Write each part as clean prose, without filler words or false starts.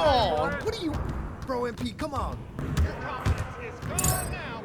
on! What are you... Bro, MP, come on. Your confidence is gone now.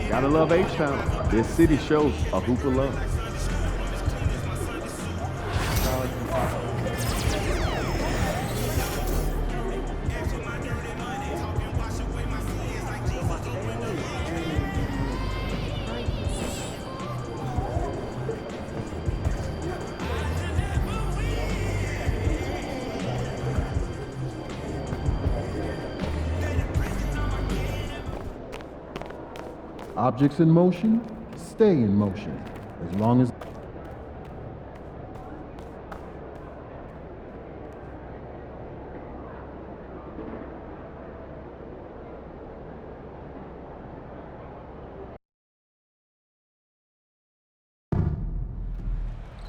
Gotta love H-Town. This city shows a hoop of love. Objects in motion, stay in motion. As long as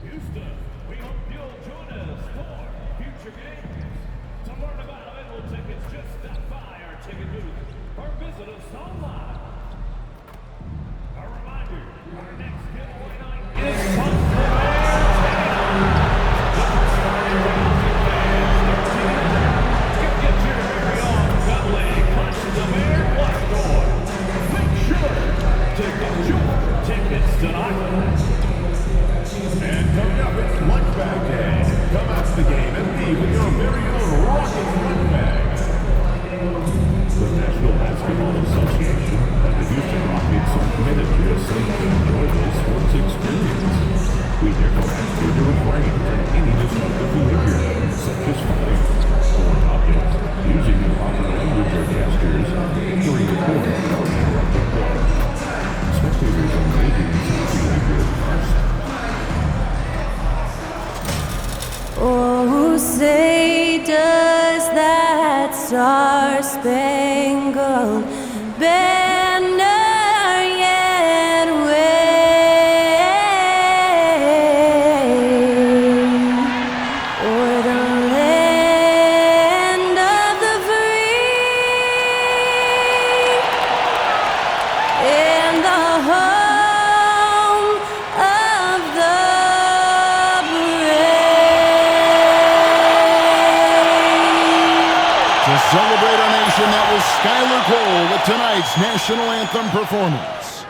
Houston, we hope you'll join us for future games. To learn about available tickets, just stop by our ticket booth or visit us online. A reminder, our next giveaway night is Get your very own Bentley Punches of Air Black Door. Make sure to get your tickets tonight. And coming up, it's Lunch Bag Day. Come out to the game and leave with your very own Rocket Lunch Bag. The National Basketball Association and the Houston Rockets are committed to a safe and enjoyable sports experience. We therefore ask you to refrain from any disruptive behavior, such as fighting, foreign objects, using improper language or gestures, during recording or interrupting play. Spectators are engaging in such behavior first. Oh, say does that star-spangled banner yet wave To celebrate our nation, that was Skylar Cole with tonight's national anthem performance.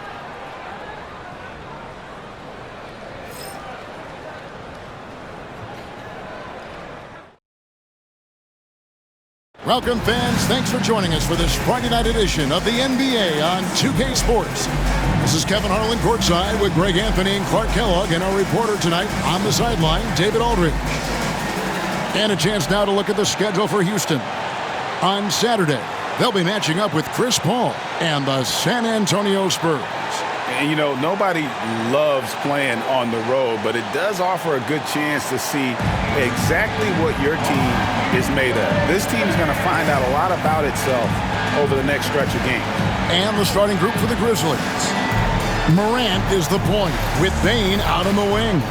Welcome, fans. Thanks for joining us for this Friday night edition of the NBA on 2K Sports. This is Kevin Harlan courtside with Greg Anthony and Clark Kellogg, and our reporter tonight on the sideline, David Aldridge. And a chance now to look at the schedule for Houston. On Saturday, they'll be matching up with Chris Paul and the San Antonio Spurs. And, you know, nobody loves playing on the road, but it does offer a good chance to see exactly what your team is made of. This team is going to find out a lot about itself over the next stretch of games. And the starting group for the Grizzlies. Morant is the point with Bane out on the wing.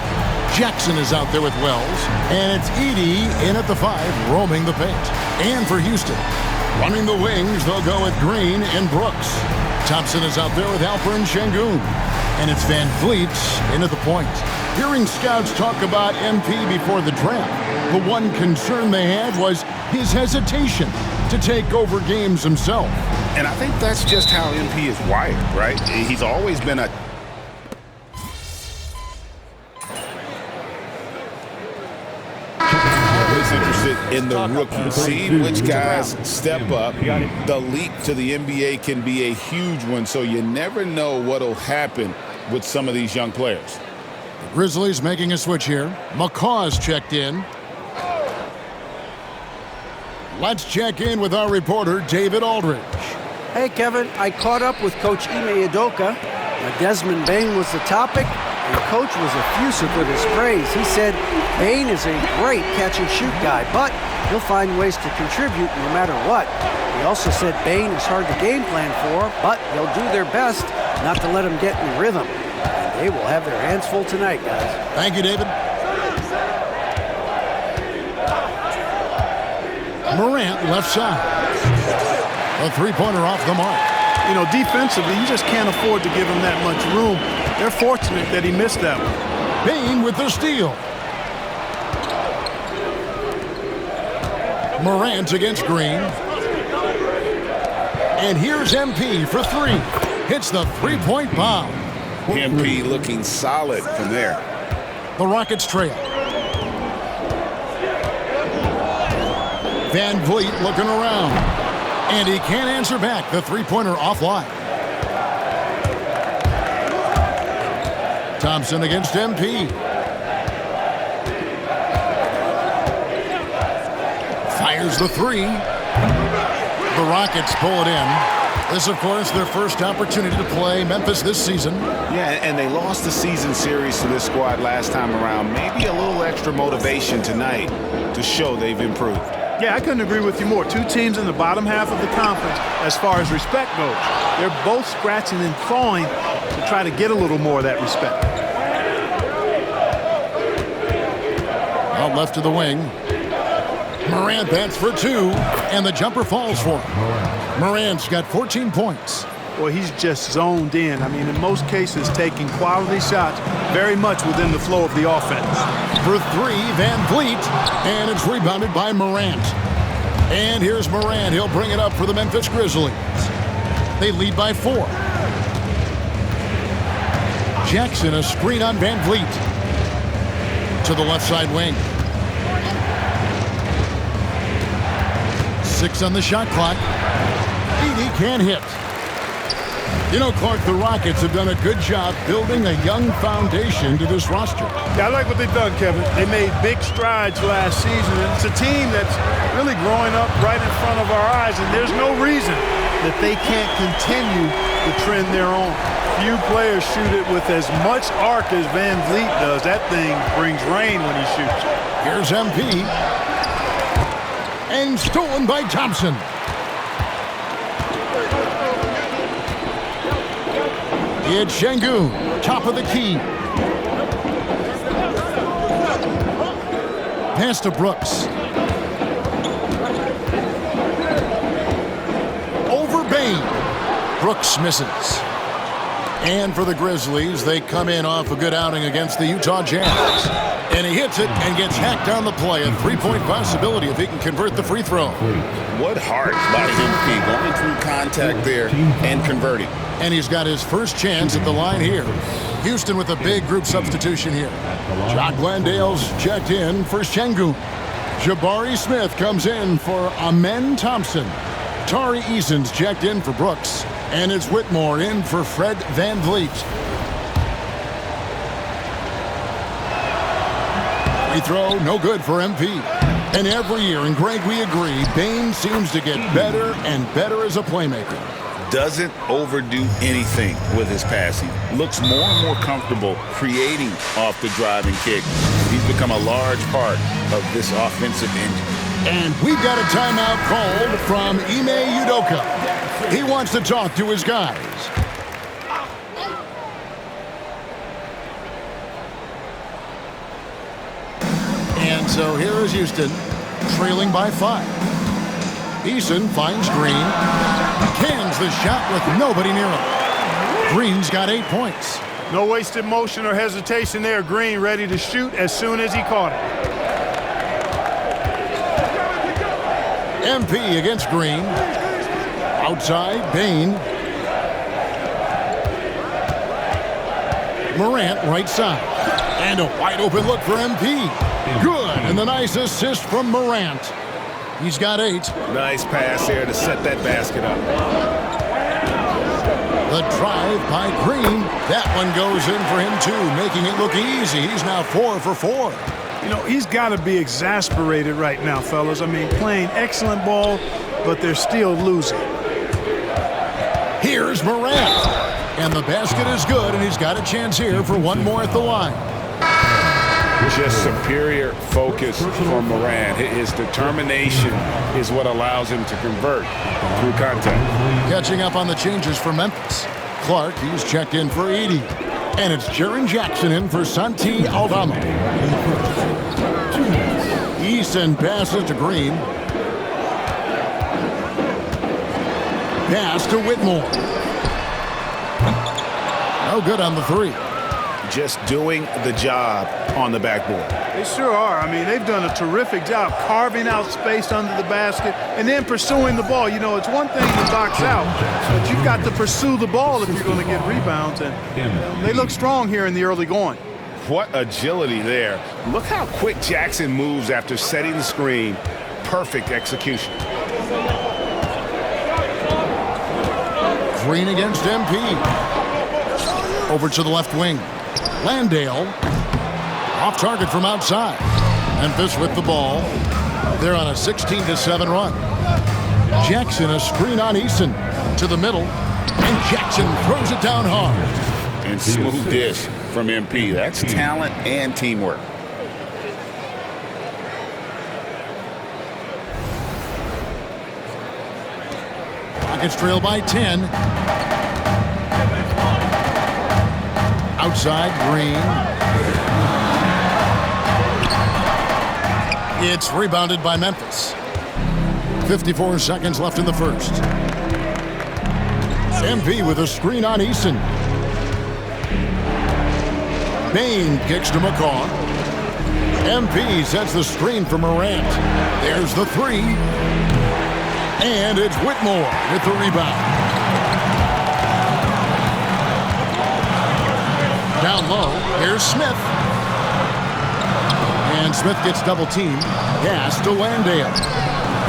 Jackson is out there with Wells. And it's Edey in at the 5, roaming the paint. And for Houston, running the wings, they'll go with Green and Brooks. Thompson is out there with Alperen Sengun. And it's Van Vliet in at the point. Hearing scouts talk about MP before the draft, the one concern they had was his hesitation to take over games himself. And I think that's just how MP is wired, right? He's always been always interested in the rookies. See which guys step up. The leap to the NBA can be a huge one, so you never know what'll happen with some of these young players. The Grizzlies making a switch here. McCaw's checked in. Let's check in with our reporter, David Aldridge. Hey, Kevin, I caught up with Coach Ime Udoka. Desmond Bane was the topic, and Coach was effusive with his praise. He said Bane is a great catch-and-shoot guy, but he'll find ways to contribute no matter what. He also said Bane is hard to game plan for, but they'll do their best not to let him get in rhythm. And they will have their hands full tonight, guys. Thank you, David. Morant left side. A three-pointer off the mark. You know, defensively, you just can't afford to give him that much room. They're fortunate that he missed that one. Bane with the steal. Morant against Green. And here's MP for 3. Hits the three-point bomb. MP looking solid from there. The Rockets trail. Van Vliet looking around. And he can't answer back. The three-pointer offline. Thompson against MP. Fires the 3. The Rockets pull it in. This, of course, their first opportunity to play Memphis this season. Yeah, and they lost the season series to this squad last time around. Maybe a little extra motivation tonight to show they've improved. Yeah, I couldn't agree with you more. Two teams in the bottom half of the conference as far as respect goes. They're both scratching and clawing to try to get a little more of that respect. Out left to the wing. Morant bats for 2, and the jumper falls for him. Morant's got 14 points. Well, he's just zoned in. I mean, in most cases, taking quality shots very much within the flow of the offense. For 3, Van Vliet, and it's rebounded by Morant. And here's Morant. He'll bring it up for the Memphis Grizzlies. They lead by 4. Jackson, a screen on Van Vliet. To the left side wing. 6 on the shot clock. Edey can't hit. You know, Clark, the Rockets have done a good job building a young foundation to this roster. Yeah, I like what they've done, Kevin. They made big strides last season, and it's a team that's really growing up right in front of our eyes, and there's no reason that they can't continue the trend they're on. Few players shoot it with as much arc as Van Vliet does. That thing brings rain when he shoots. Here's MP. And stolen by Thompson. It's Sengun, top of the key. Pass to Brooks. Over Bane. Brooks misses. And for the Grizzlies, they come in off a good outing against the Utah Jazz. And he hits it and gets hacked on the play. A three-point possibility if he can convert the free throw. What heart by MP going through contact there and converting. And he's got his first chance at the line here. Houston with a big group substitution here. Jock Landale's checked in for Şengün. Jabari Smith comes in for Amen Thompson. Tari Eason's checked in for Brooks. And it's Whitmore in for Fred VanVleet. Free throw, no good for MP. And every year, and Greg, we agree, Bane seems to get better and better as a playmaker. Doesn't overdo anything with his passing. Looks more and more comfortable creating off the driving kick. He's become a large part of this offensive engine. And we've got a timeout called from Ime Udoka. He wants to talk to his guys. And so here is Houston, trailing by 5. Eason finds Green, cans the shot with nobody near him. Green's got 8 points. No wasted motion or hesitation there. Green ready to shoot as soon as he caught it. MP against Green. Outside, Bane. Morant right side. And a wide open look for MP. Good, and the nice assist from Morant. He's got 8. Nice pass there to set that basket up. The drive by Green. That one goes in for him too, making it look easy. He's now 4 for 4. You know, he's got to be exasperated right now, fellas. I mean, playing excellent ball, but they're still losing. Here's Morant. And the basket is good, and he's got a chance here for one more at the line. Just superior focus from Morant. His determination is what allows him to convert through contact. Catching up on the changes for Memphis. Clark, he's checked in for Edey. And it's Jaren Jackson in for Santi Aldama. Eason passes to Green. Pass to Whitmore. No good on the 3. Just doing the job on the backboard. They sure are. I mean, they've done a terrific job carving out space under the basket and then pursuing the ball. You know, it's one thing to box out, but you've got to pursue the ball if you're going to get rebounds. And they look strong here in the early going. What agility there. Look how quick Jackson moves after setting the screen. Perfect execution. Green against MP. Over to the left wing. Landale off target from outside. Memphis with the ball. They're on a 16-7 run. Jackson a screen on Eason to the middle, and Jackson throws it down hard. And smooth dish from MP. That's talent and teamwork. Rockets trail by 10. Outside, Green. It's rebounded by Memphis. 54 seconds left in the first. MP with a screen on Eason. Bane kicks to McCaw. MP sets the screen for Morant. There's the 3. And it's Whitmore with the rebound. Down low, here's Smith. And Smith gets double teamed. Pass to Landale.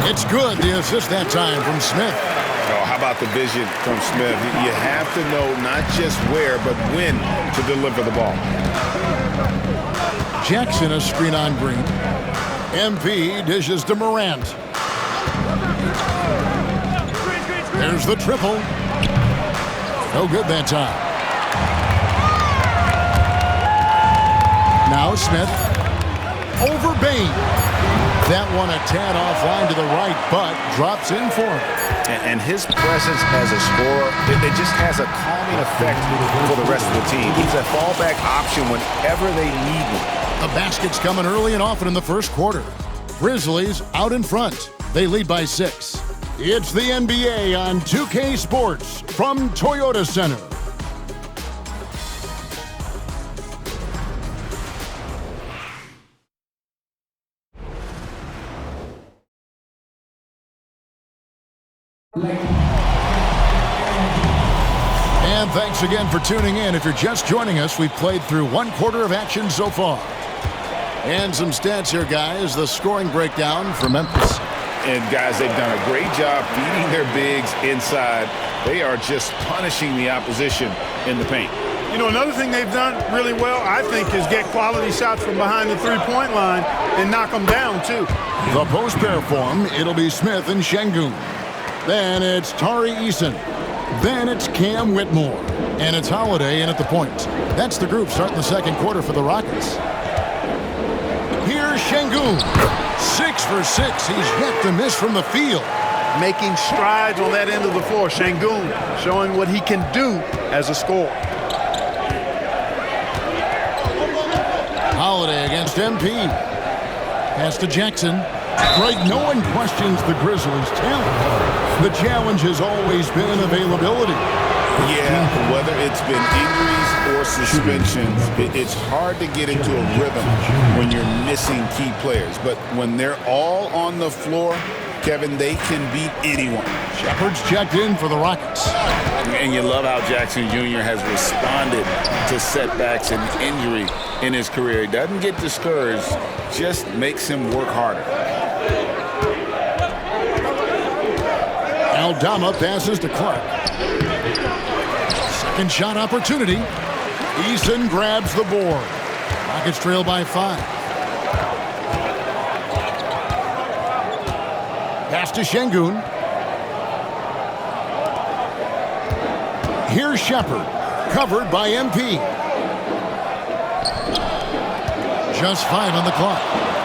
It's good, the assist that time from Smith. Oh, how about the vision from Smith? You have to know not just where, but when to deliver the ball. Jackson a screen on Green. MP dishes to Morant. There's the triple. No good that time. Now Smith over Bane. That one a tad offline to the right, but drops in for him. And his presence as a scorer, it just has a calming effect for the rest of the team. He's a fallback option whenever they need him. The basket's coming early and often in the first quarter. Grizzlies out in front. They lead by 6. It's the NBA on 2K Sports from Toyota Center. And thanks again for tuning in. If you're just joining us, we've played through one quarter of action so far. And some stats here, guys. The scoring breakdown for Memphis. And, guys, they've done a great job feeding their bigs inside. They are just punishing the opposition in the paint. You know, another thing they've done really well, I think, is get quality shots from behind the three-point line and knock them down, too. The post pair form, it'll be Smith and Şengün. Then it's Tari Eason. Then it's Cam Whitmore. And it's Holiday in at the point. That's the group starting the second quarter for the Rockets. Here's Şengün. 6 for 6. He's yet to miss from the field. Making strides on that end of the floor. Şengün showing what he can do as a scorer. Holiday against MP. Pass to Jackson. Greg, no one questions the Grizzlies' talent. The challenge has always been availability. Yeah, whether it's been injuries or suspensions, it's hard to get into a rhythm when you're missing key players. But when they're all on the floor, Kevin, they can beat anyone. Shepard's checked in for the Rockets. And you love how Jackson Jr. has responded to setbacks and injury in his career. He doesn't get discouraged, just makes him work harder. Aldama passes to Clark. Second shot opportunity. Eason grabs the board. Rockets trail by 5. Pass to Şengün. Here's Shepard, covered by MP. Just 5 on the clock.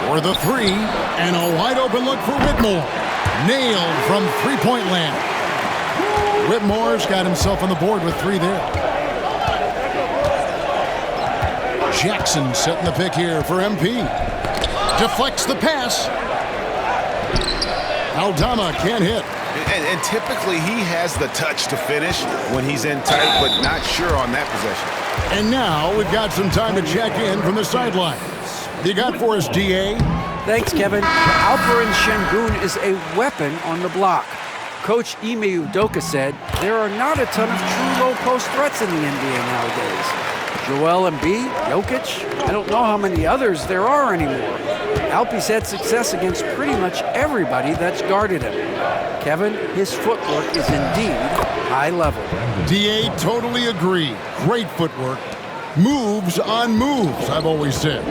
For the 3, and a wide open look for Whitmore. Nailed from three-point land. Whitmore's got himself on the board with 3 there. Jackson setting the pick here for MP. Deflects the pass. Aldama can't hit. And typically he has the touch to finish when he's in tight, but not sure on that possession. And now we've got some time to check in from the sidelines. You got for us, D.A.? Thanks, Kevin. Alperen Şengün is a weapon on the block. Coach Ime Udoka said there are not a ton of true low-post threats in the NBA nowadays. Joel Embiid, Jokic, I don't know how many others there are anymore. Alpe's had success against pretty much everybody that's guarded him. Kevin, his footwork is indeed high level. D.A. totally agree. Great footwork. Moves on moves, I've always said.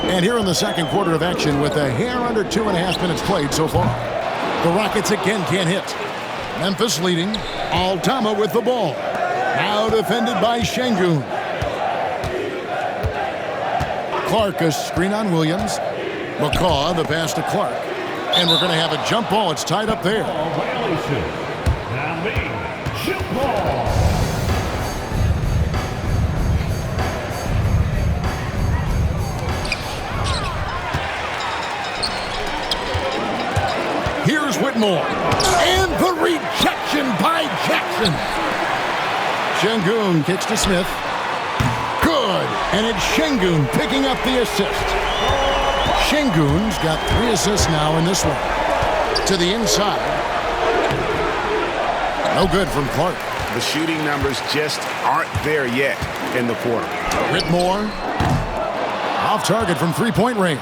And here in the second quarter of action with a hair under 2.5 minutes played so far. The Rockets again can't hit. Memphis leading. Aldama with the ball. Now defended by Şengün. Clark a screen on Williams. McCaw the pass to Clark. And we're going to have a jump ball. It's tied up there. Jump ball. Here's Whitmore. And the rejection by Jackson. Şengün kicks to Smith. Good. And it's Şengün picking up the assist. Şengün's got 3 assists now in this one. To the inside. No good from Clark. The shooting numbers just aren't there yet in the quarter. Whitmore. Off target from three-point range.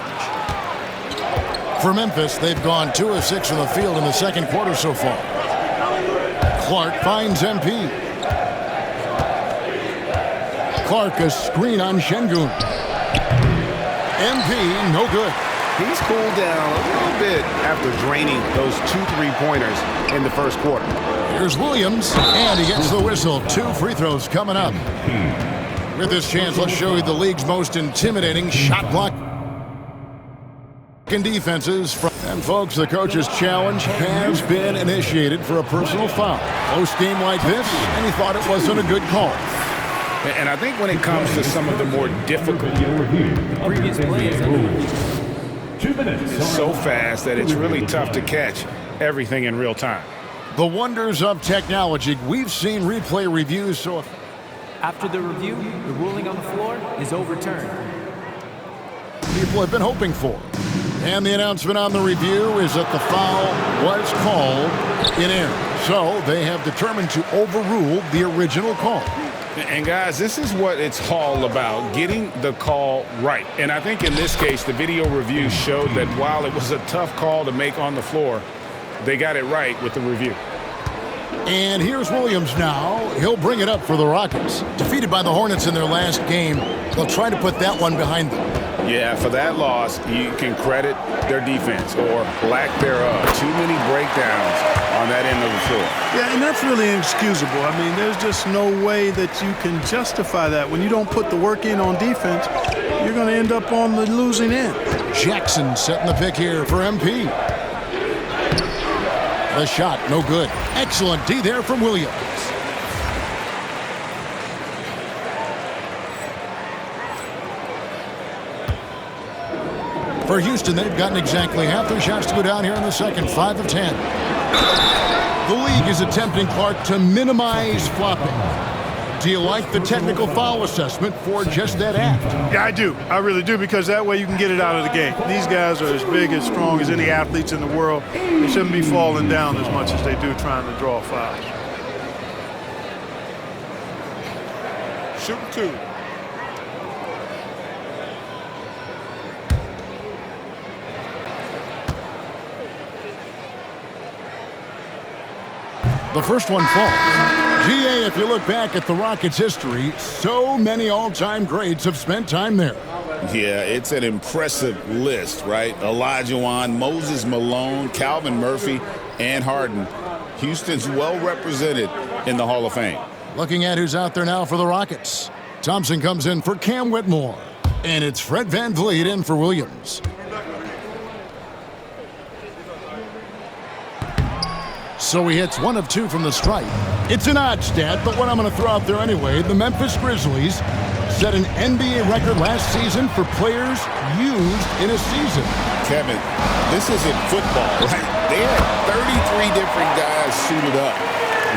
For Memphis, they've gone 2 of 6 from the field in the second quarter so far. Clark finds MP. Clark a screen on Şengün. MP, no good. He's cooled down a little bit after draining those 2 3-pointers in the first quarter. Here's Williams, and he gets the whistle. 2 free throws coming up. With this chance, let's show you the league's most intimidating shot block and defenses. And folks, the coach's challenge has been initiated for a personal foul. Close game like this, and he thought it wasn't a good call. And I think when it comes to some of the more difficult Previous plays. 2 minutes. it's so fast that it's really tough to catch everything in real time. The wonders of technology. We've seen replay reviews so... After the review, the ruling on the floor is overturned. people have been hoping for. And the announcement on the review is that the foul was called in error. So they have determined to overrule the original call. And guys, this is what it's all about, getting the call right. And I think in this case, the video review showed that while it was a tough call to make on the floor, they got it right with the review. And here's Williams now. He'll bring it up for the Rockets. Defeated by the Hornets in their last game, they'll try to put that one behind them. Yeah, for that loss, you can credit their defense or lack thereof. Too many breakdowns on that end of the floor. Yeah, and that's really inexcusable. I mean, there's just no way that you can justify that. When you don't put the work in on defense, you're going to end up on the losing end. Jackson setting the pick here for MP. The shot, no good. Excellent D there from Williams. For Houston, they've gotten exactly half their shots to go down here in the second, 5 of 10. The league is attempting, Clark, to minimize flopping. Do you like the technical foul assessment for just that act? Yeah, I do. I really do, because that way you can get it out of the game. These guys are as big, as strong as any athletes in the world. They shouldn't be falling down as much as they do trying to draw fouls. Shoot two. The first one falls. GA, if you look back at the Rockets' history, so many all-time greats have spent time there. Yeah, it's an impressive list, right? Olajuwon, Moses Malone, Calvin Murphy, and Harden. Houston's well represented in the Hall of Fame. Looking at who's out there now for the Rockets. Thompson comes in for Cam Whitmore. And it's Fred VanVleet in for Williams. So he hits 1 of 2 from the stripe. It's an odd stat, but what I'm going to throw out there anyway, the Memphis Grizzlies set an NBA record last season for players used in a season. Kevin, this isn't football, right? They had 33 different guys suited up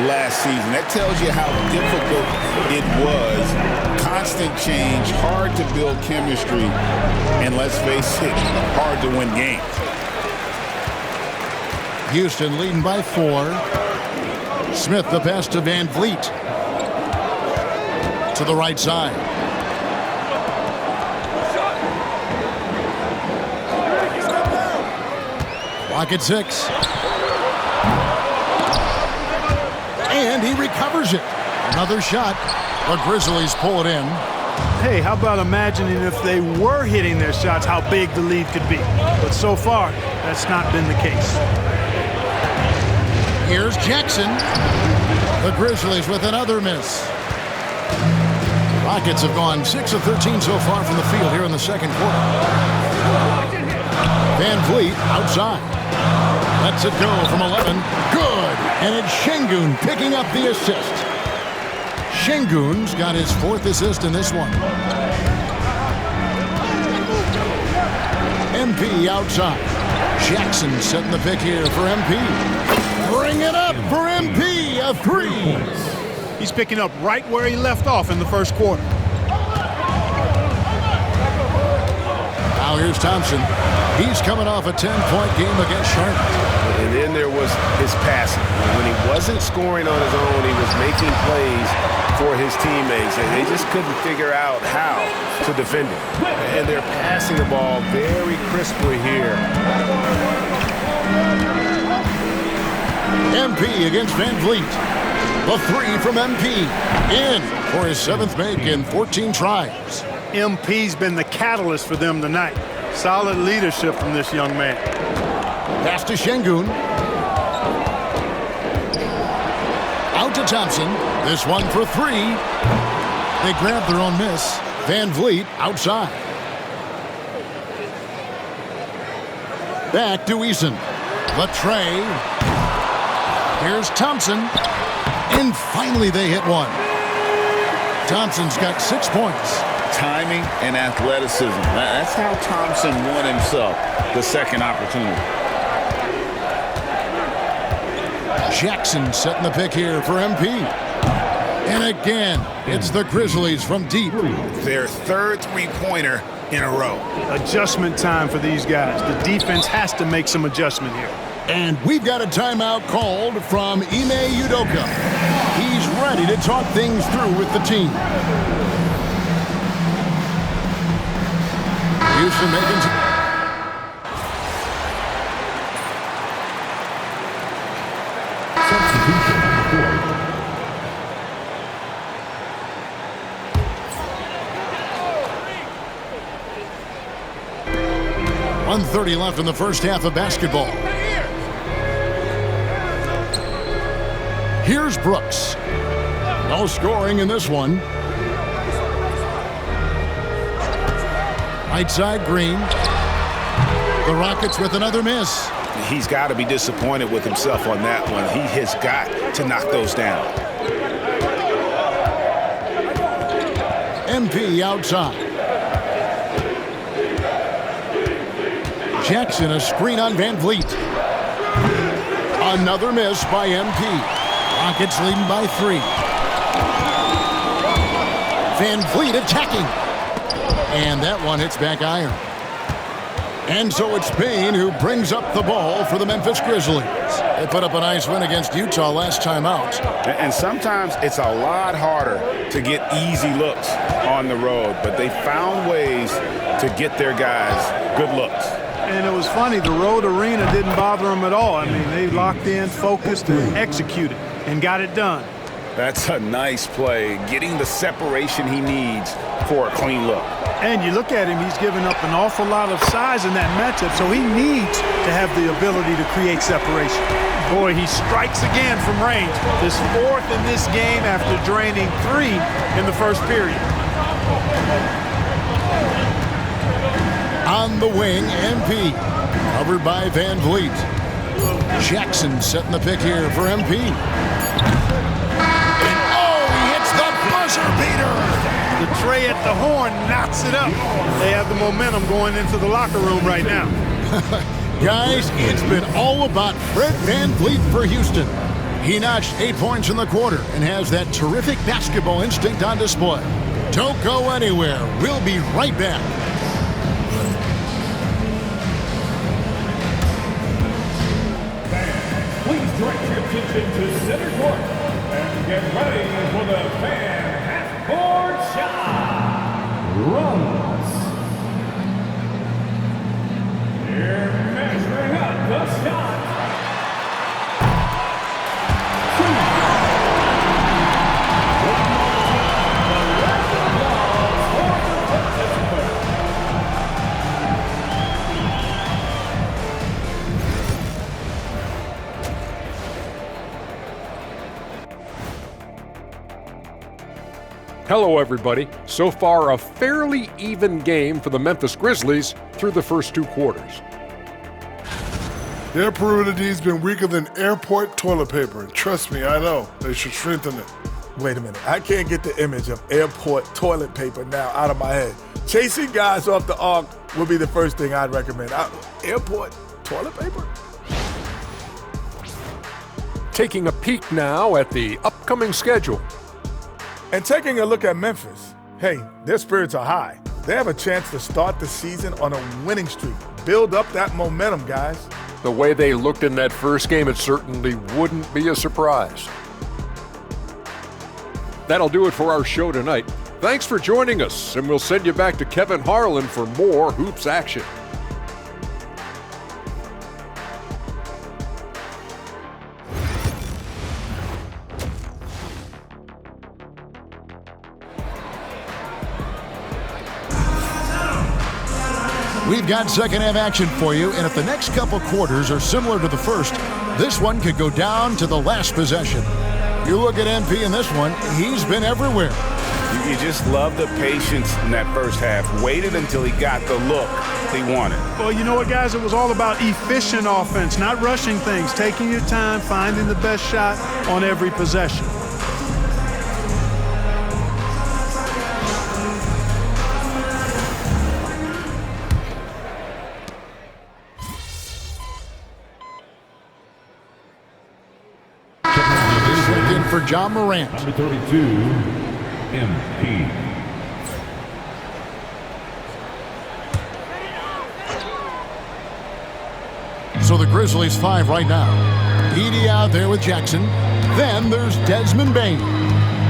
last season. That tells you how difficult it was. Constant change, hard to build chemistry, and let's face it, hard to win games. Houston leading by 4. Smith the pass to VanVleet. To the right side. Clock at 6. And he recovers it. Another shot. The Grizzlies pull it in. Hey, how about imagining if they were hitting their shots, how big the lead could be. But so far, that's not been the case. Here's Jackson. The Grizzlies with another miss. Rockets have gone 6 of 13 so far from the field here in the second quarter. VanVleet outside. Lets it go from 11. Good. And it's Şengün picking up the assist. Şengün's got his 4th assist in this one. MP outside. Jackson setting the pick here for MP. Bring it up for MP, a 3. He's picking up right where he left off in the first quarter. Now here's Thompson. He's coming off a 10-point game against Charlotte. And then there was his passing. When he wasn't scoring on his own, he was making plays for his teammates, and they just couldn't figure out how to defend him. And they're passing the ball very crisply here. MP against VanVleet. The 3 from MP. In for his 7th make in 14 tries. MP's been the catalyst for them tonight. Solid leadership from this young man. Pass to Şengün. Out to Thompson. This one for 3. They grab their own miss. VanVleet outside. Back to Eason. Latrey. Here's Thompson. And finally they hit 1. Thompson's got 6 points. Timing and athleticism. That's how Thompson won himself the second opportunity. Jackson setting the pick here for MP. And again, it's the Grizzlies from deep. Their third three-pointer in a row. Adjustment time for these guys. The defense has to make some adjustment here. And we've got a timeout called from Ime Udoka. He's ready to talk things through with the team. Houston making Substitution on the court. 1:30 left in the first half of basketball. Here's Brooks. No scoring in this one. Right side, Green. The Rockets with another miss. He's got to be disappointed with himself on that one. He has got to knock those down. MP outside. Jackson, a screen on Van Vliet. Another miss by MP. Rockets leading by 3. Van Vliet attacking. And that one hits back iron. And so it's Payne who brings up the ball for the Memphis Grizzlies. They put up a nice win against Utah last time out. And sometimes it's a lot harder to get easy looks on the road, but they found ways to get their guys good looks. And it was funny, the road arena didn't bother them at all. I mean, they locked in, focused, and executed, and got it done. That's a nice play, getting the separation he needs for a clean look. And you look at him, he's given up an awful lot of size in that matchup, so he needs to have the ability to create separation. Boy, he strikes again from range. His fourth in this game after draining 3 in the first period. On the wing, MP. Covered by Van Vliet. Jackson setting the pick here for MP. And oh, he hits the buzzer beater! The tray at the horn knocks it up. They have the momentum going into the locker room right now. Guys, it's been all about Fred Van Vliet for Houston. He notched 8 points in the quarter and has that terrific basketball instinct on display. Don't go anywhere. We'll be right back. Please direct your attention to center court and get ready for the fan half-court shot. Runs. Here measuring up the shot. Hello, everybody. So far, a fairly even game for the Memphis Grizzlies through the first 2 quarters. Their perimeter D's been weaker than airport toilet paper. Trust me, I know. They should strengthen it. Wait a minute. I can't get the image of airport toilet paper now out of my head. Chasing guys off the arc would be the first thing I'd recommend. Airport toilet paper? Taking a peek now at the upcoming schedule. And taking a look at Memphis, hey, their spirits are high. They have a chance to start the season on a winning streak. Build up that momentum, guys. The way they looked in that first game, it certainly wouldn't be a surprise. That'll do it for our show tonight. Thanks for joining us, and we'll send you back to Kevin Harlan for more Hoops action. We've got second half action for you, and if the next couple quarters are similar to the first, this one could go down to the last possession. You look at MP in this one, he's been everywhere. You just love the patience in that first half. Waited until he got the look he wanted. Well, you know what, guys? It was all about efficient offense, not rushing things, taking your time, finding the best shot on every possession. For for John Morant. Number 32, MP. So the Grizzlies 5 right now. Edey out there with Jackson. Then there's Desmond Bane.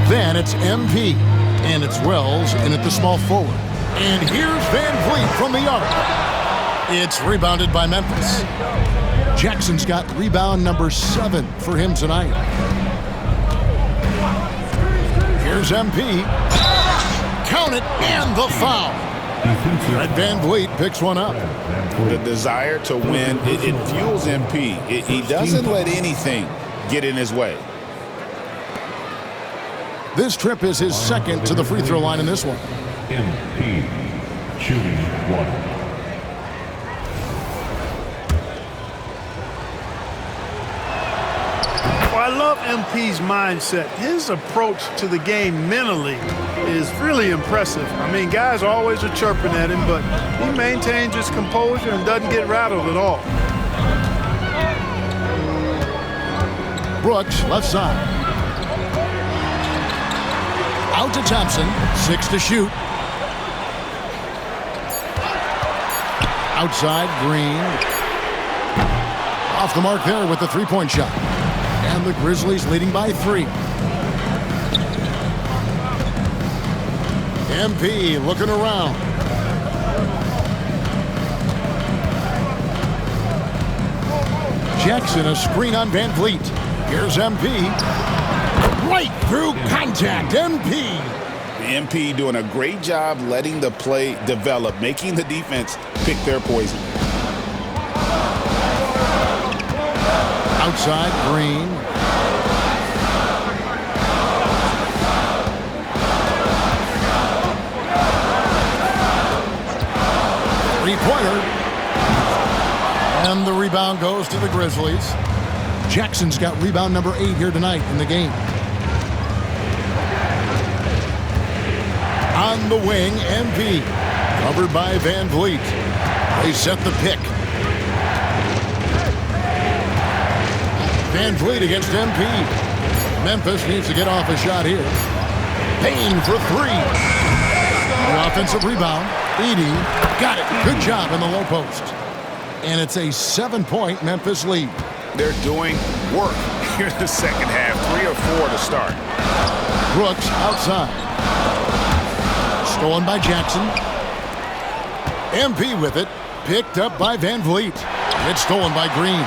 Then it's MP. And it's Wells in at the small forward. And here's Van Vliet from the arc. It's rebounded by Memphis. Jackson's got rebound number 7 for him tonight. Here's MP. Count it, and the foul. Fred Van Vliet picks one up. The desire to win, it fuels MP. He doesn't let anything get in his way. This trip is his second to the free throw line in this one. MP shooting 1. I love MP's mindset. His approach to the game mentally is really impressive. I mean, guys always are chirping at him, but he maintains his composure and doesn't get rattled at all. Brooks, left side. Out to Thompson, 6 to shoot. Outside, Green. Off the mark there with the three-point shot. And the Grizzlies leading by 3. MP looking around. Jackson, a screen on Van Vliet. Here's MP. Right through contact, MP. The MP doing a great job letting the play develop, making the defense pick their poison. Outside, Green. Three-pointer. And the rebound goes to the Grizzlies. Jackson's got rebound number 8 here tonight in the game. On the wing, MP. Covered by Van Vliet. They set the pick. Van Vliet against MP. Memphis needs to get off a shot here. Payne for 3. The offensive rebound. Edey got it. Good job in the low post. And it's a 7-point Memphis lead. They're doing work here in the second half. 3 or 4 to start. Brooks outside. Stolen by Jackson. MP with it. Picked up by Van Vliet. It's stolen by Green.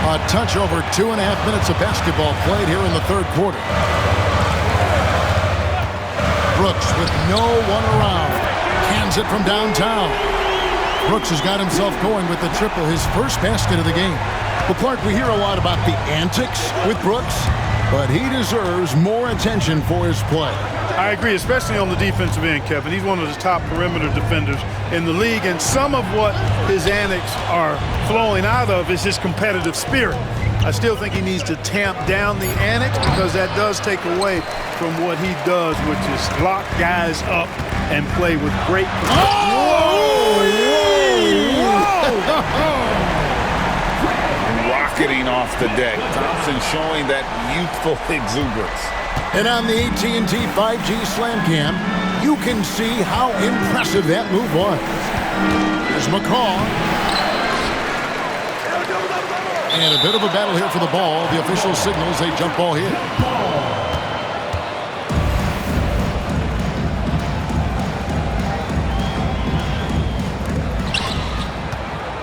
A touch over 2.5 minutes of basketball played here in the third quarter. Brooks with no one around. Hands it from downtown. Brooks has got himself going with the triple, his first basket of the game. Well, Clark, we hear a lot about the antics with Brooks, but he deserves more attention for his play. I agree, especially on the defensive end, Kevin. He's one of the top perimeter defenders in the league, and some of what his antics are flowing out of is his competitive spirit. I still think he needs to tamp down the antics because that does take away from what he does, which is lock guys up and play with great... Rocketing off the deck. Thompson showing that youthful exuberance. And on the AT&T 5G Slam Cam, you can see how impressive that move was. There's McCaw. And a bit of a battle here for the ball. The official signals a jump ball here.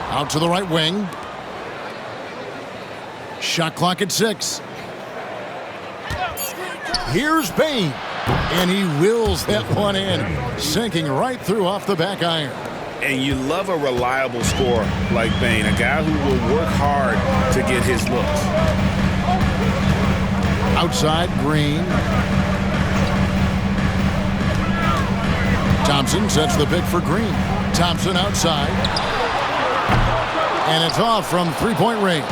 Out to the right wing. Shot clock at 6. Here's Bane. And he wills that one in, sinking right through off the back iron. And you love a reliable scorer like Bane, a guy who will work hard to get his looks. Outside, Green. Thompson sets the pick for Green. Thompson outside. And it's off from three-point range.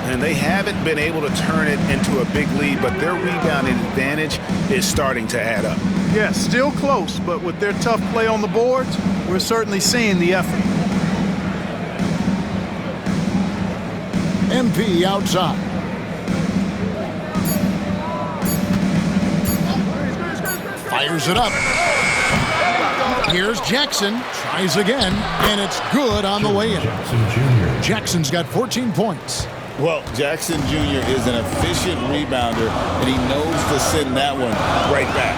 And they haven't been able to turn it into a big lead, but their rebounding advantage is starting to add up. Yeah, still close, but with their tough play on the boards, we're certainly seeing the effort. MP outside. Fires it up. Here's Jackson. Tries again, and it's good on the way in. Jackson's got 14 points. Well, Jackson Jr. is an efficient rebounder, and he knows to send that one right back.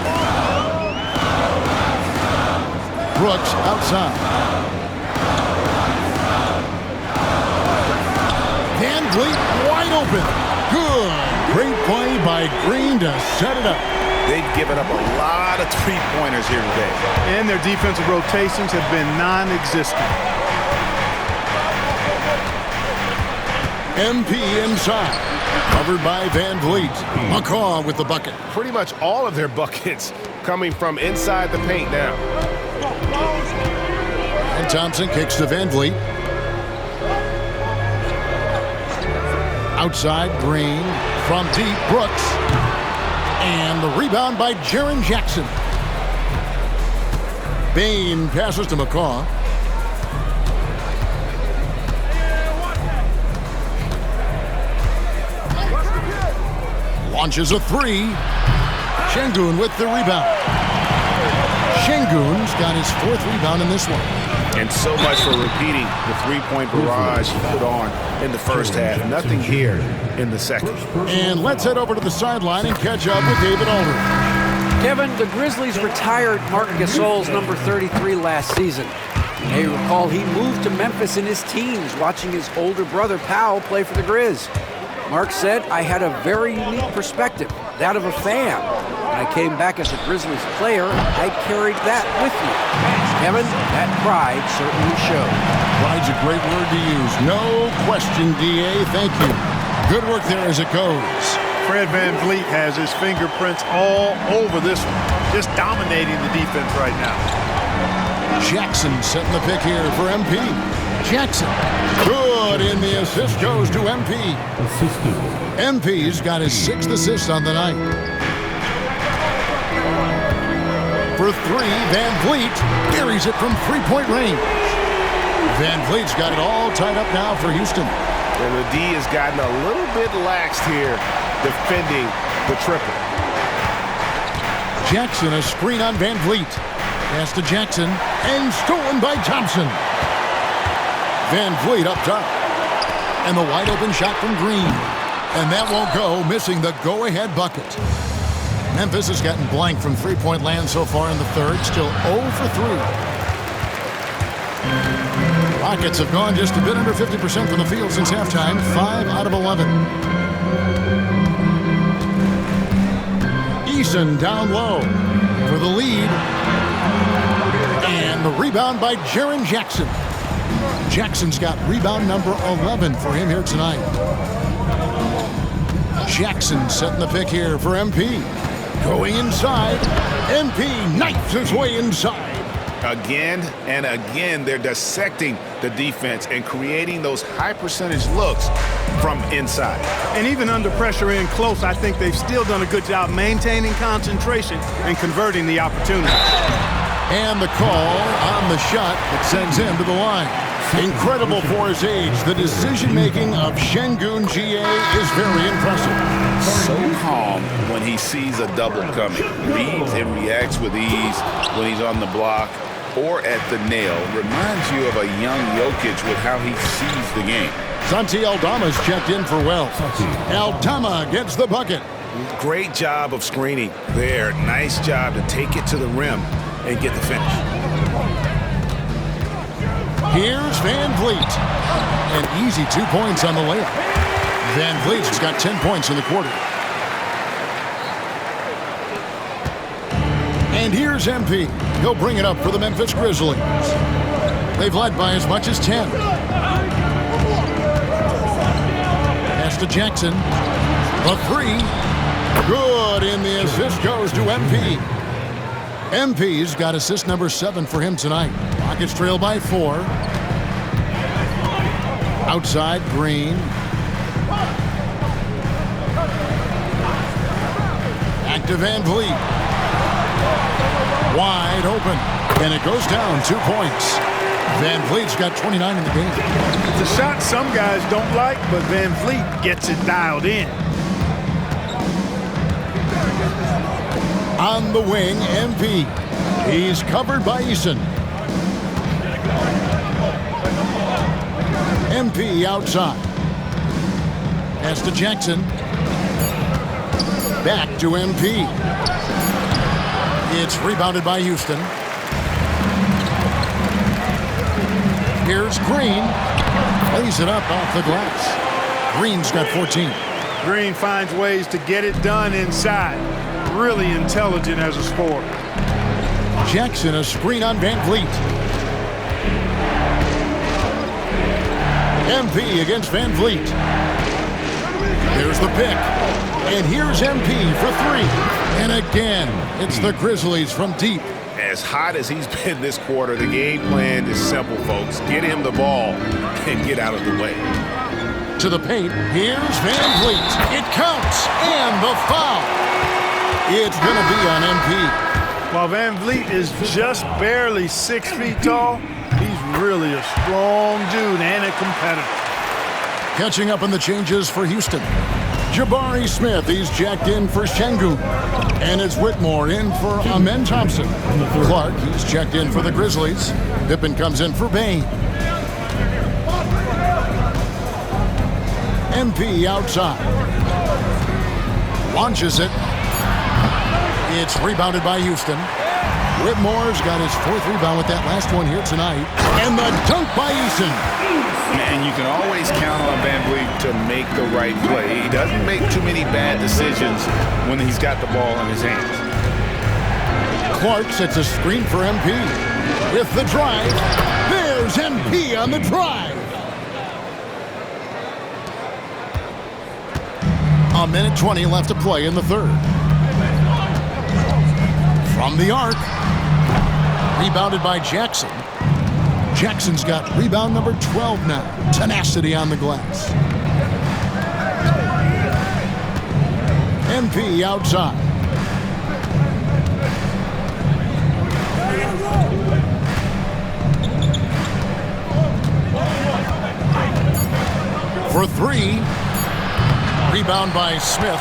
Brooks outside. Van Vliet wide open. Good. Great play by Green to set it up. They've given up a lot of three-pointers here today. And their defensive rotations have been non-existent. MP inside. Covered by Van Vliet. McCaw with the bucket. Pretty much all of their buckets coming from inside the paint now. And Thompson kicks to Van Vliet. Outside, Green. From deep, Brooks. And the rebound by Jaren Jackson. Bane passes to McCaw. Launches a three. Şengün with the rebound. Şengün's got his 4th rebound in this one. And so much for repeating the three-point barrage he put on in the first half. Nothing here in the second. And let's head over to the sideline and catch up with David Aldridge. Kevin, the Grizzlies retired Marc Gasol's number 33 last season. You may recall he moved to Memphis in his teens, watching his older brother Powell play for the Grizz. Mark said, "I had a very unique perspective, that of a fan. When I came back as a Grizzlies player, I carried that with me." Kevin, that pride certainly showed. Pride's a great word to use. No question, DA. Thank you. Good work there as it goes. Fred Van Vliet has his fingerprints all over this one. Just dominating the defense right now. Jackson setting the pick here for MP. Jackson. Good, and the assist goes to MP. MP's got his 6th assist on the night. For 3, Van Vliet buries it from 3-point range. Van Vliet's got it all tied up now for Houston. And the D has gotten a little bit laxed here defending the triple. Jackson, a screen on Van Vliet. Pass to Jackson, and stolen by Thompson. Van Vliet up top. And the wide open shot from Green. And that won't go, missing the go-ahead bucket. Memphis has gotten blank from three-point land so far in the third, still 0 for 3. Rockets have gone just a bit under 50% from the field since halftime, 5 out of 11. Eason down low for the lead. And the rebound by Jaren Jackson. Jackson's got rebound number 11 for him here tonight. Jackson setting the pick here for MP. Going inside. MP knifes his way inside. Again and again, they're dissecting the defense and creating those high-percentage looks from inside. And even under pressure in close, I think they've still done a good job maintaining concentration and converting the opportunity. And the call on the shot that sends him to the line. Incredible for his age. The decision-making of Şengün GA is very impressive. So calm when he sees a double coming. Reads and reacts with ease when he's on the block or at the nail. Reminds you of a young Jokic with how he sees the game. Santi Aldama's checked in for Wells. Aldama gets the bucket. Great job of screening there. Nice job to take it to the rim and get the finish. Here's Van Vliet. An easy 2 points on the layup. Van Vliet's got 10 points in the quarter. And here's MP. He'll bring it up for the Memphis Grizzlies. They've led by as much as 10. Pass to Jackson. A 3. Good, and the assist goes to MP. MP's got assist number 7 for him tonight. Rockets trail by 4. Outside, Green. Back to Van Vliet. Wide open. And it goes down 2 points. Van Vliet's got 29 in the game. It's a shot some guys don't like, but Van Vliet gets it dialed in. On the wing, MP. He's covered by Eason. MP outside. Pass to Jackson. Back to MP. It's rebounded by Houston. Here's Green. Plays it up off the glass. Green's got 14. Green finds ways to get it done inside. Really intelligent as a scorer. Jackson, a screen on Van Vliet. MP against Van Vliet. Here's the pick. And here's MP for three. And again, it's the Grizzlies from deep. As hot as he's been this quarter, the game plan is simple, folks. Get him the ball and get out of the way. To the paint, here's Van Vliet. It counts, and the foul. It's going to be on MP. While Van Vliet is just barely 6 feet tall, he's really a strong dude and a competitor. Catching up on the changes for Houston. Jabari Smith, he's jacked in for Şengün. And it's Whitmore in for Amen Thompson. Clark, he's checked in for the Grizzlies. Pippen comes in for Bane. MP outside. Launches it. It's rebounded by Houston. Whitmore's got his fourth rebound with that last one here tonight. And the dunk by Eason. And you can always count on Van Vliet to make the right play. He doesn't make too many bad decisions when he's got the ball in his hands. Clark sets a screen for MP. With the drive, there's MP on the drive. A minute 20 left to play in the third. From the arc. Rebounded by Jackson. Jackson's got rebound number 12 now. Tenacity on the glass. MP outside. For three. Rebound by Smith.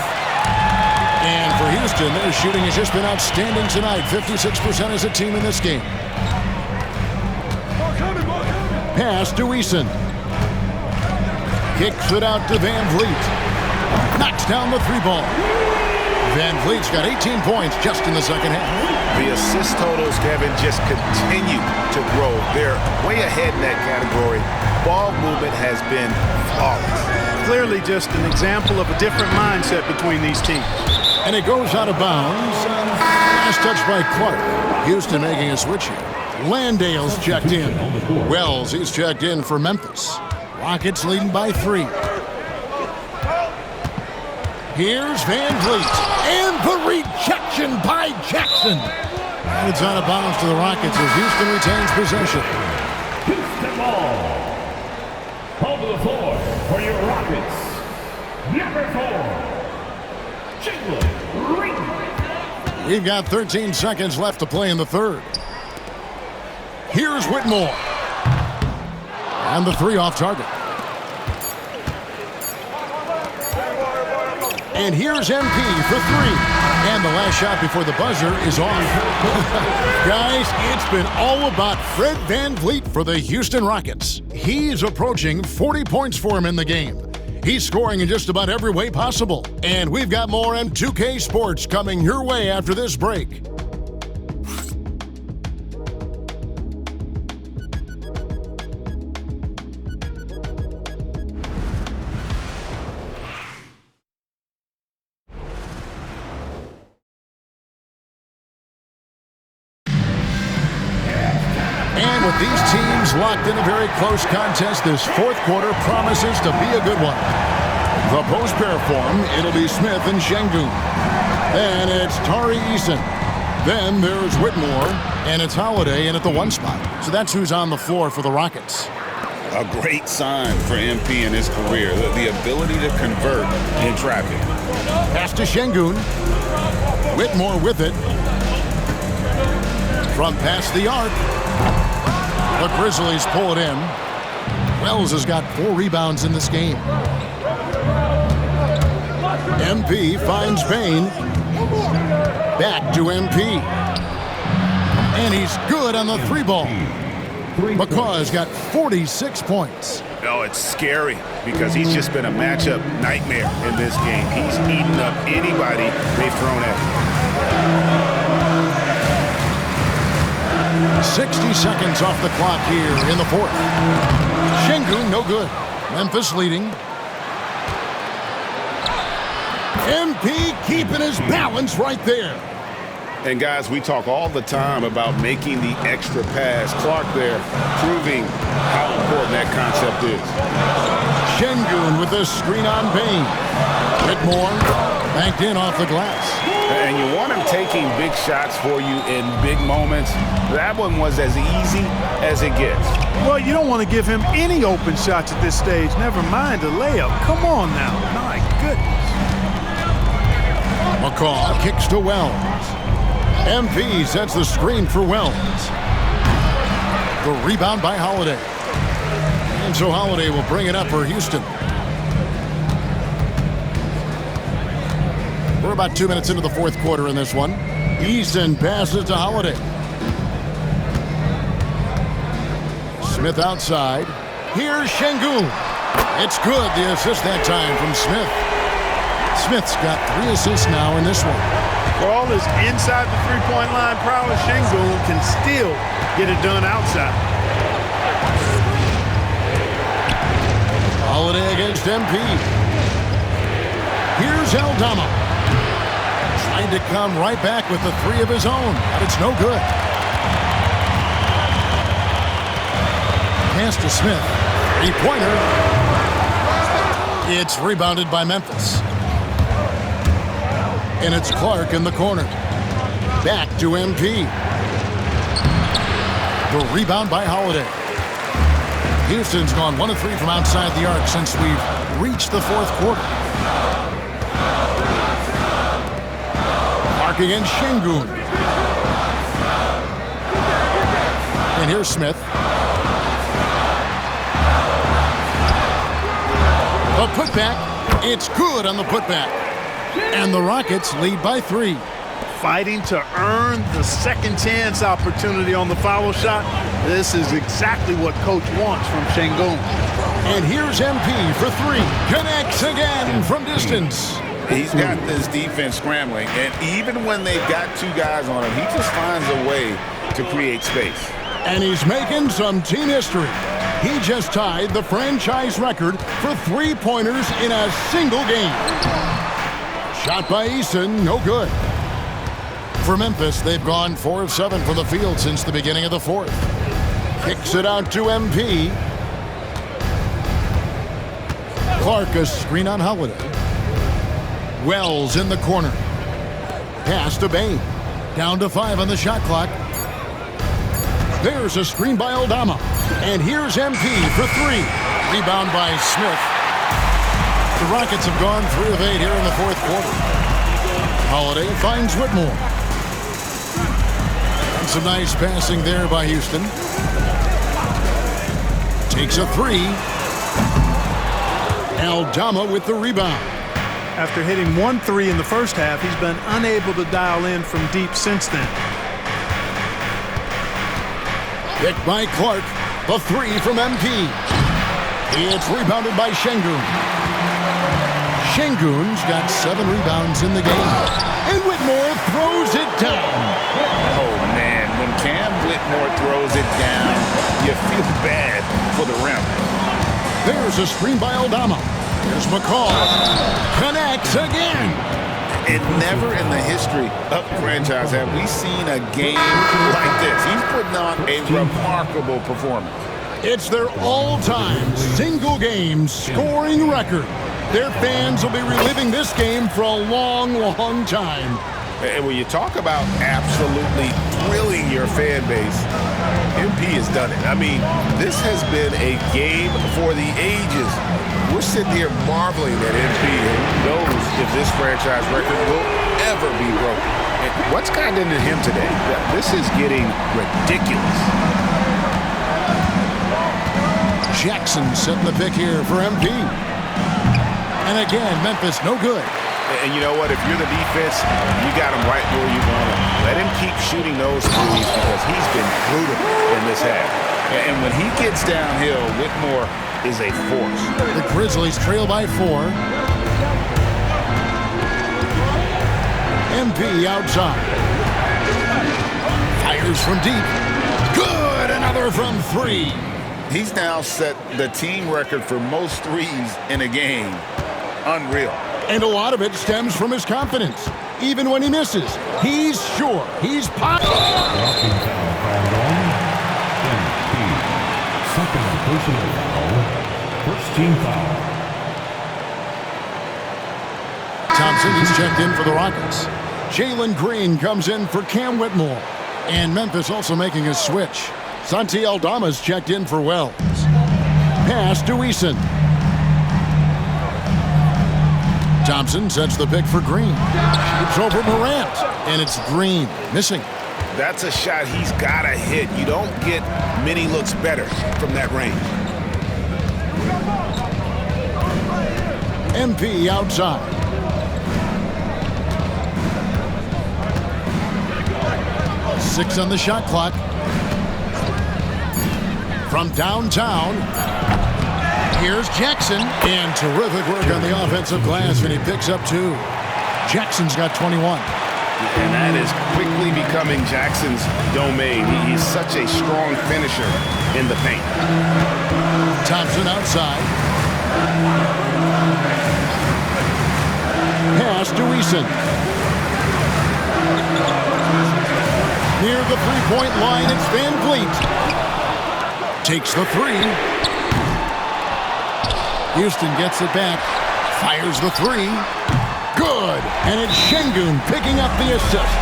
And for Houston, their shooting has just been outstanding tonight. 56% as a team in this game. Pass to Eason. Kicks it out to Van Vliet. Knocks down the three ball. Van Vliet's got 18 points just in the second half. The assist totals, Kevin, just continue to grow. They're way ahead in that category. Ball movement has been flawless. Clearly just an example of a different mindset between these teams. And it goes out of bounds. Last touch by Clark. Houston making a switch here. Landale's checked in. Wells, he's checked in for Memphis. Rockets leading by 3. Here's Van Vliet. And the rejection by Jackson. And it's out of bounds to the Rockets as Houston retains possession. Houston ball. Hold the floor for your Rockets. Number 4, Jalen Green. We've got 13 seconds left to play in the third. Here's Whitmore. And the three off target. And here's MP for 3. And the last shot before the buzzer is off. Guys, it's been all about Fred Van Vliet for the Houston Rockets. He's approaching 40 points for him in the game. He's scoring in just about every way possible. And we've got more M2K Sports coming your way after this break. And with these teams locked in a very close contest, this fourth quarter promises to be a good one. The post pair form, it'll be Smith and Şengün. Then it's Tari Eason. Then there's Whitmore, and it's Holiday in at the 1 spot. So that's who's on the floor for the Rockets. A great sign for MP in his career, the ability to convert in traffic. Pass to Şengün. Whitmore with it. From past the arc. The Grizzlies pull it in. Wells has got 4 rebounds in this game. MP finds Bane. Back to MP. And he's good on the 3-ball. McCaw's got 46 points. Oh, it's scary because he's just been a matchup nightmare in this game. He's eaten up anybody they've thrown at him. 60 seconds off the clock here in the 4th. Şengün, no good. Memphis leading. MP keeping his balance right there. And guys, we talk all the time about making the extra pass. Clark there proving how important that concept is. Şengün with a screen on Bane. Whitmore banked in off the glass. And you want him taking big shots for you in big moments. That one was as easy as it gets. Well, you don't want to give him any open shots at this stage. Never mind a layup. Come on now. My goodness. McCaw kicks to Wells. MP sets the screen for Wells. The rebound by Holiday. And so Holiday will bring it up for Houston. We're about 2 minutes into the 4th quarter in this one. Easton passes to Holiday. Smith outside. Here's Şengün. It's good, the assist that time from Smith. Smith's got 3 assists now in this one. For all his inside the three-point line prowess, Şengün can still get it done outside. Holiday against MP. Here's Aldama. Trying to come right back with the 3 of his own, but it's no good. Pass to Smith. 3-pointer. It's rebounded by Memphis. And it's Clark in the corner. Back to MP. The rebound by Holiday. Houston's gone 1 of 3 from outside the arc since we've reached the 4th quarter. Clark against Şengün. And here's Smith. The putback. It's good on the putback. And the Rockets lead by 3. Fighting to earn the second chance opportunity on the foul shot. This is exactly what Coach wants from Şengün. And here's MP for 3. Connects again from distance. He's got this defense scrambling, and even when they've got 2 guys on him, he just finds a way to create space. And he's making some team history. He just tied the franchise record for 3-pointers in a single game. Shot by Easton, no good. For Memphis, they've gone 4 of 7 from the field since the beginning of the 4th. Kicks it out to MP. Clark a screen on Holiday. Wells in the corner. Pass to Bane. Down to 5 on the shot clock. There's a screen by Aldama. And here's MP for 3. Rebound by Smith. The Rockets have gone 3 of 8 here in the 4th quarter. Holiday finds Whitmore. And some nice passing there by Houston. Takes a 3. Aldama with the rebound. After hitting 1 3 in the first half, he's been unable to dial in from deep since then. Picked by Clark. The 3 from MP. It's rebounded by Şengün. Şengün's got 7 rebounds in the game. And Whitmore throws it down. Oh, man. When Cam Whitmore throws it down, you feel bad for the rim. There's a screen by Aldama. Here's McCaw. Connects again. And never in the history of the franchise have we seen a game like this. He's putting on a remarkable performance. It's their all-time single-game scoring record. Their fans will be reliving this game for a long, long time. And when you talk about absolutely thrilling your fan base, MP has done it. I mean, this has been a game for the ages. We're sitting here marveling at MP, and who knows if this franchise record will ever be broken. And what's gotten into him today? This is getting ridiculous. Jackson setting the pick here for MP. And again, Memphis no good. And you know what? If you're the defense, you got him right where you want him. Let him keep shooting those threes because he's been brutal in this half. And when he gets downhill, Whitmore is a force. The Grizzlies trail by 4. MP outside. Fires from deep. Good! Another from 3. He's now set the team record for most threes in a game. Unreal. And a lot of it stems from his confidence. Even when he misses, he's sure he's positive. Second personal foul. First team foul. Thompson is checked in for the Rockets. Jalen Green comes in for Cam Whitmore. And Memphis also making a switch. Santi Aldama's checked in for Wells. Pass to Eason. Thompson sets the pick for Green. Shoots over Morant. And it's Green missing. That's a shot he's got to hit. You don't get many looks better from that range. MP outside. Six on the shot clock. From downtown, here's Jackson. And terrific work on the offensive glass, and he picks up 2. Jackson's got 21. And that is quickly becoming Jackson's domain. He's such a strong finisher in the paint. Thompson outside. Pass to Eason. Near the three-point line, it's Van Vliet. Takes the 3. Houston gets it back. Fires the 3. Good. And it's Şengün picking up the assist.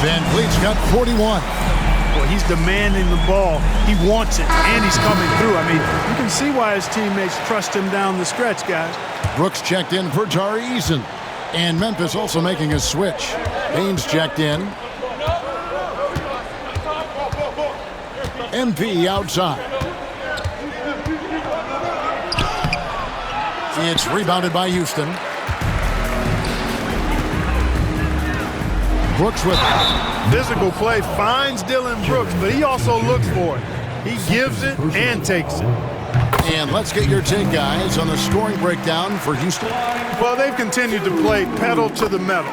Van Vliet's got 41. Well, he's demanding the ball. He wants it, and he's coming through. I mean, you can see why his teammates trust him down the stretch, guys. Brooks checked in for Tari Eason. And Memphis also making a switch. Haynes checked in. MP outside. It's rebounded by Houston. Brooks with it. Physical play finds Dylan Brooks, but he also looks for it. He gives it and takes it. And let's get your take, guys, on the scoring breakdown for Houston. Well, they've continued to play pedal to the metal,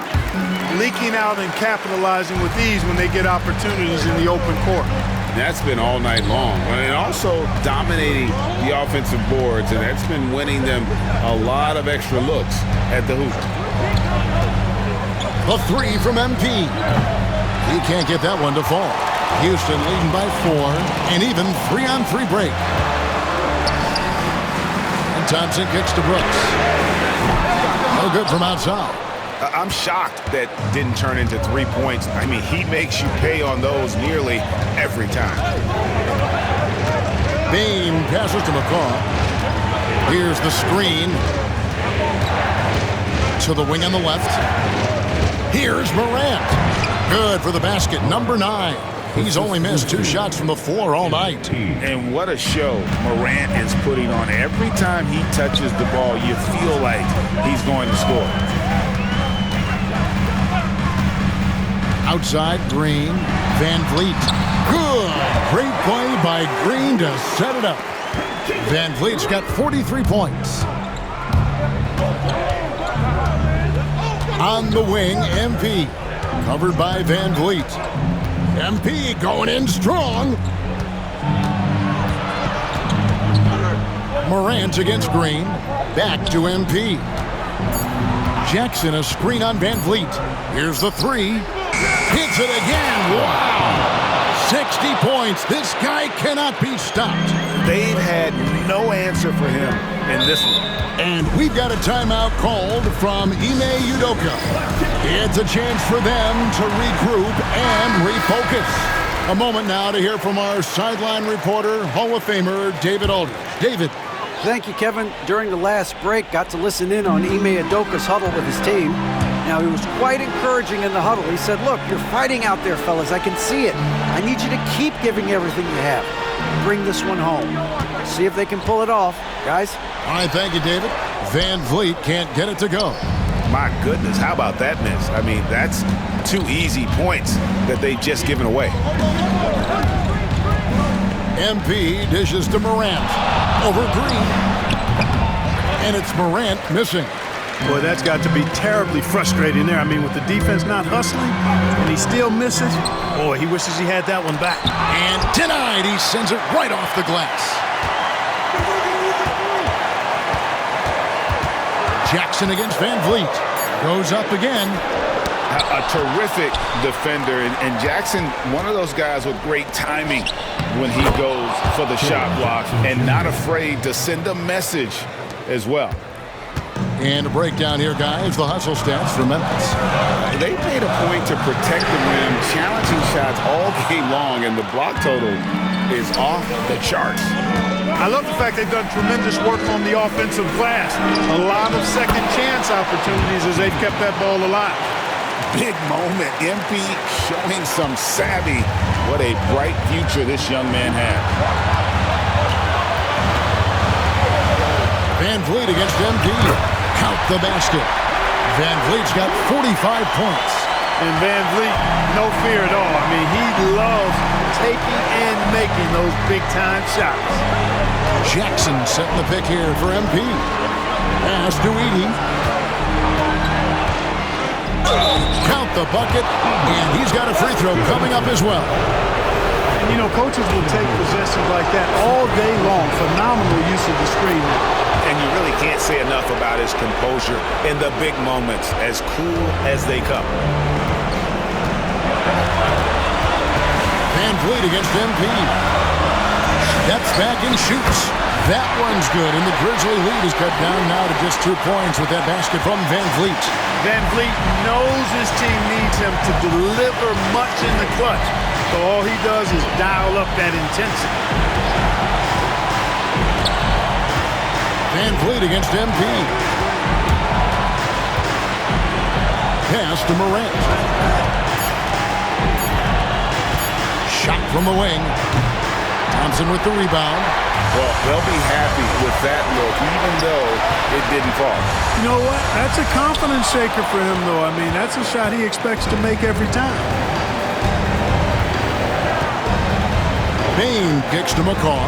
leaking out and capitalizing with ease when they get opportunities in the open court. That's been all night long. And also dominating the offensive boards, and that's been winning them a lot of extra looks at the hoop. The 3 from MP. He can't get that one to fall. Houston leading by 4, and even 3-on-3 break. And Thompson kicks to Brooks. No good from outside. I'm shocked that didn't turn into 3 points. I mean, he makes you pay on those nearly every time. Bane passes to McCaw. Here's the screen. To the wing on the left. Here's Morant. Good for the basket, number 9. He's only missed 2 shots from the floor all night. And what a show Morant is putting on. Every time he touches the ball, you feel like he's going to score. Outside, Green. Van Vliet. Good. Great play by Green to set it up. Van Vliet's got 43 points. On the wing, MP. Covered by Van Vliet. MP going in strong. Morant against Green. Back to MP. Jackson, a screen on Van Vliet. Here's the 3. Hits it again. Wow. 60 points. This guy cannot be stopped. They've had no answer for him in this one. And we've got a timeout called from Ime Udoka. It's a chance for them to regroup and refocus. A moment now to hear from our sideline reporter, Hall of Famer David Aldridge. David. Thank you, Kevin. During the last break, got to listen in on Ime Udoka's huddle with his team. Now, he was quite encouraging in the huddle. He said, look, you're fighting out there, fellas. I can see it. I need you to keep giving everything you have. Bring this one home. See if they can pull it off, guys. All right, thank you, David. Van Vliet can't get it to go. My goodness, how about that miss? I mean, that's 2 easy points that they've just given away. MP dishes to Morant. Over Green. And it's Morant missing. Boy, that's got to be terribly frustrating there. I mean, with the defense not hustling, and he still misses. Boy, he wishes he had that one back. And denied. He sends it right off the glass. Jackson against Van Vliet. Goes up again. A terrific defender. And Jackson, one of those guys with great timing when he goes for the shot block and not afraid to send a message as well. And a breakdown here, guys. The hustle stats for Memphis. They made a point to protect the rim, challenging shots all game long, and the block total is off the charts. I love the fact they've done tremendous work on the offensive glass. A lot of second chance opportunities as they've kept that ball alive. Big moment. MP showing some savvy. What a bright future this young man has. Van Vliet against MP. Count the basket. Van Vliet's got 45 points. And Van Vliet, no fear at all. I mean, he loves taking and making those big-time shots. Jackson setting the pick here for MP. Pass to Edey. Count the bucket, and he's got a free throw coming up as well. And, you know, coaches will take possessions like that all day long. Phenomenal use of the screen. And you really can't say enough about his composure in the big moments, as cool as they come. Van Vliet against MP. Steps back and shoots. That one's good, and the Grizzly lead is cut down now to just 2 points with that basket from Van Vliet. Van Vliet knows his team needs him to deliver much in the clutch. So all he does is dial up that intensity. Van Vliet against MP. Pass to Morant. Shot from the wing. Thompson with the rebound. Well, they'll be happy with that look, even though it didn't fall. You know what? That's a confidence shaker for him, though. I mean, that's a shot he expects to make every time. Bane kicks to McCaw.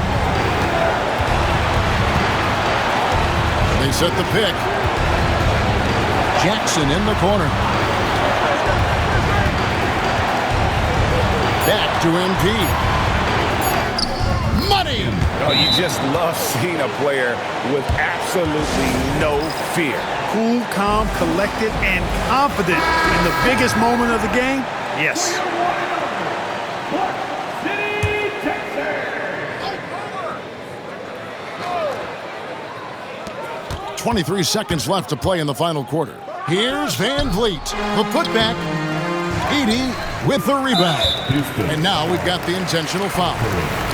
They set the pick. Jackson in the corner. Back to MP. Money! Oh, you just love seeing a player with absolutely no fear. Cool, calm, collected, and confident in the biggest moment of the game? Yes. 23 seconds left to play in the final quarter. Here's Van Vliet. The putback. Edey with the rebound. And now we've got the intentional foul.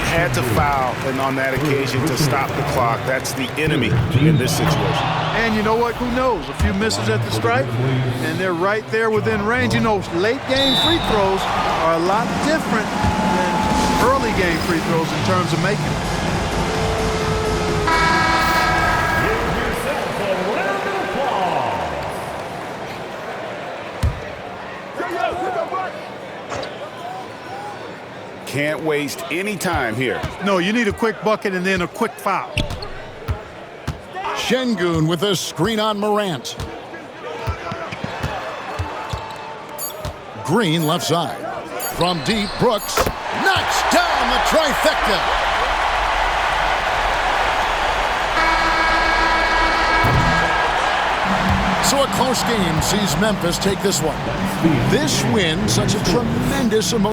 Had to foul, and on that occasion to stop the clock. That's the enemy in this situation. And you know what? Who knows? A few misses at the stripe, and they're right there within range. You know, late game free throws are a lot different than early game free throws in terms of making them. 'Can't waste any time here. No, you need a quick bucket and then a quick foul. Şengün with a screen on Morant. Green left side. From deep, Brooks knocks down the trifecta. So a close game sees Memphis take this one. This win, such a tremendous emotion.